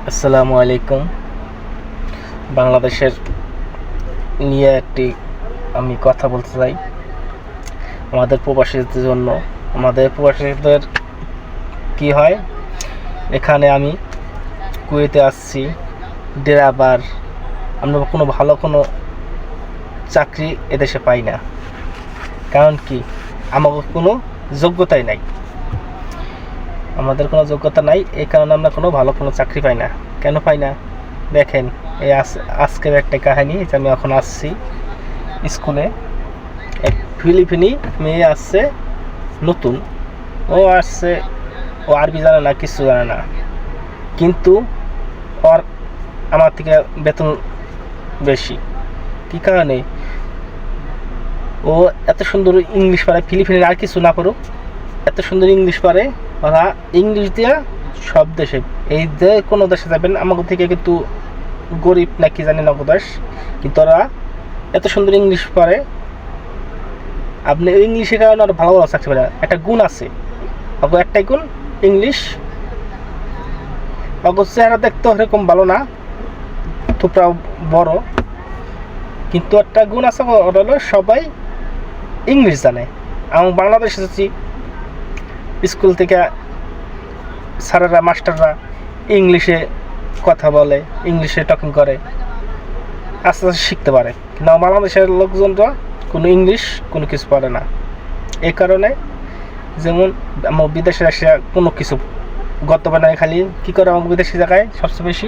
আসসালামু আলাইকুম। বাংলাদেশের নিয়ে একটি আমি কথা বলতে চাই। আমাদের প্রবাসীদের জন্য, আমাদের প্রবাসীদের কি হয়, এখানে আমি কুয়েতে আসছি ড্রাইভার, আমরা কোনো ভালো কোনো চাকরি এদেশে পাই না। কারণ কি, আমাদের কোনো যোগ্যতাই নাই, আমাদের কোনো যোগ্যতা নাই, এই কারণে আমরা কোনো ভালো কোনো চাকরি পাই না। কেন পাই না দেখেন, এই আজকের একটা কাহিনী। যে আমি এখন আসছি স্কুলে, এক ফিলিপিনি মেয়ে আসছে নতুন, ও আসছে, ও আরবি জানে না, কিছু জানে না, কিন্তু ওর আমার থেকে বেতন বেশি। কী কারণে? ও এত সুন্দর ইংলিশ পারে, ফিলিপিনের আর কিছু না পারুক, এত সুন্দর ইংলিশ পারে। ওরা ইংলিশ দিয়া সব দেশে, এই যে কোনো দেশে যাবেন আমাকে থেকে, কিন্তু গরিব নাকি জানি না দেশ, কিন্তু ওরা এত সুন্দর ইংলিশ পারে। আপনি ওই ইংলিশের কারণে আর ভালো ভালো চাকরি পারে। একটা গুণ আছে, ওকে একটাই গুণ, ইংলিশ। ওকে চেহারা দেখতে এরকম ভালো না, থুপড়াও বড়, কিন্তু একটা গুণ আছে, ওটা হলো সবাই ইংলিশ জানে। আমি বাংলাদেশে এসেছি, স্কুল থেকে স্যারেরা মাস্টাররা ইংলিশে কথা বলে, ইংলিশে টকিং করে, আস্তে আস্তে শিখতে পারে। কিন্তু বাংলাদেশের লোকজনরা কোনো ইংলিশ কোনো কিছু পারে না। এই কারণে যেমন আমার বিদেশে এসে কোনো কিছু গর্ত বানায়, খালি কী করে আমাকে বিদেশি জায়গায় সবচেয়ে বেশি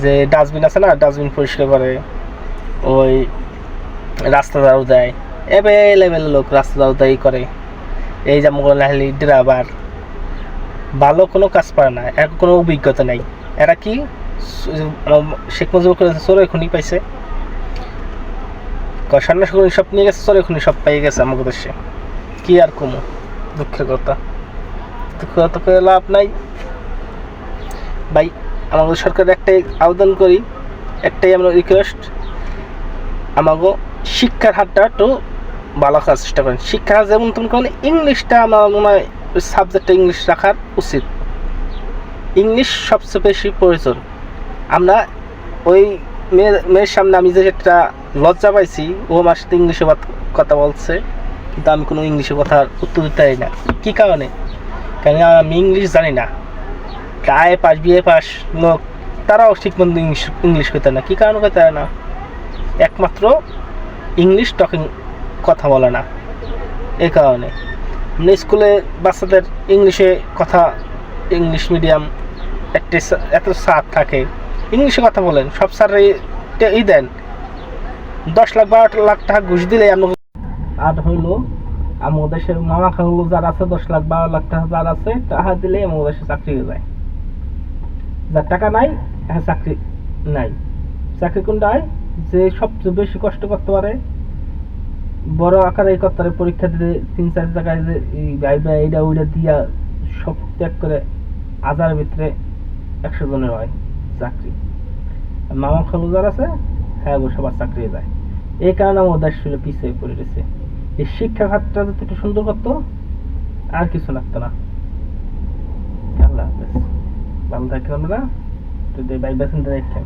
যে ডাস্টবিন আছে না, ডাস্টবিন পরিষ্কার করে, ওই রাস্তা ঝাড়ু দেয়, অ্যাভেলেবেল লোক রাস্তা ঝাড়ু দেয় করে। এই যে মোগল লাহলি ড্রাইভার, ভালো কোনো কাজ পারে না, এর কোনো অভিজ্ঞতা নেই। এরা কি শেখ মুজিবুর করে চোরে খুনি পাইছে, সন্ন্যাস খুনি সব নিয়ে গেছে, চোরে খুনি সব পেয়ে গেছে আমাদের দেশে। কি আর কমু, দুঃখের কথা, দুঃখের কথা করে লাভ নাই ভাই। আমাদের সরকার একটাই আবেদন করি, একটাই আমরা রিকোয়েস্ট, আমাকে শিক্ষার হারটা একটু ভালো করার চেষ্টা করেন। শিক্ষা যেমন তেমন করেন, ইংলিশটা আমার মনে হয় সাবজেক্টটা ইংলিশ রাখার উচিত। ইংলিশ সবচেয়ে বেশি প্রয়োজন। আমরা ওই মেয়ের সামনে আমি যে একটা লজ্জা পাইছি, ও আমার সাথে ইংলিশে কথা বলছে, কিন্তু আমি কোনো ইংলিশে কথার উত্তর দিতে পারি না। কী কারণে? কারণ আমি ইংলিশ জানি না। আয়ে পাস বিএ পাস লোক, তারাও ঠিকমতো ইংলিশ কইতে না। কী কারণে কইতে না? একমাত্র ইংলিশ টকিং, কথা বলে না। এই কারণে মানে স্কুলে বাচ্চাদের ইংলিশে কথা, ইংলিশ মিডিয়াম একটা এত স্যার থাকে, ইংলিশে কথা বলেন, সব স্যারে ই দেন 10 লাখ 12 লাখ টাকা ঘুষ দিলে আমাকে। আর হইল আমাদের দেশের মামা খালু যারা আছে, 10 লাখ 12 লাখ টাকা যারা আছে, টাকা দিলে আমাদের দেশে চাকরি হয়ে যায়। যার টাকা নাই, হ্যাঁ চাকরি নাই। চাকরি কোনটা হয়? যে সবচেয়ে বেশি কষ্ট করতে পারে, বড় আকারে করতে পারে, পরীক্ষা দিতে 3-4 জায়গায় যে এইটা ওইটা দিয়া সব ত্যাগ করে, হাজারের ভিতরে 100 জনের হয় চাকরি। মামা খালু যারা আছে, হ্যাঁ সবার চাকরি হয়ে যায়। এই কারণে আমাদের দেশ পিছিয়ে পড়ে গেছে। এই শিক্ষা খাতটা যদি একটু সুন্দর করতো, আর কিছু লাগতো না। আল্লাহ হাফেজ, ভালো থাকেন আমরা, যদি ভাই বেসেন দেখেন।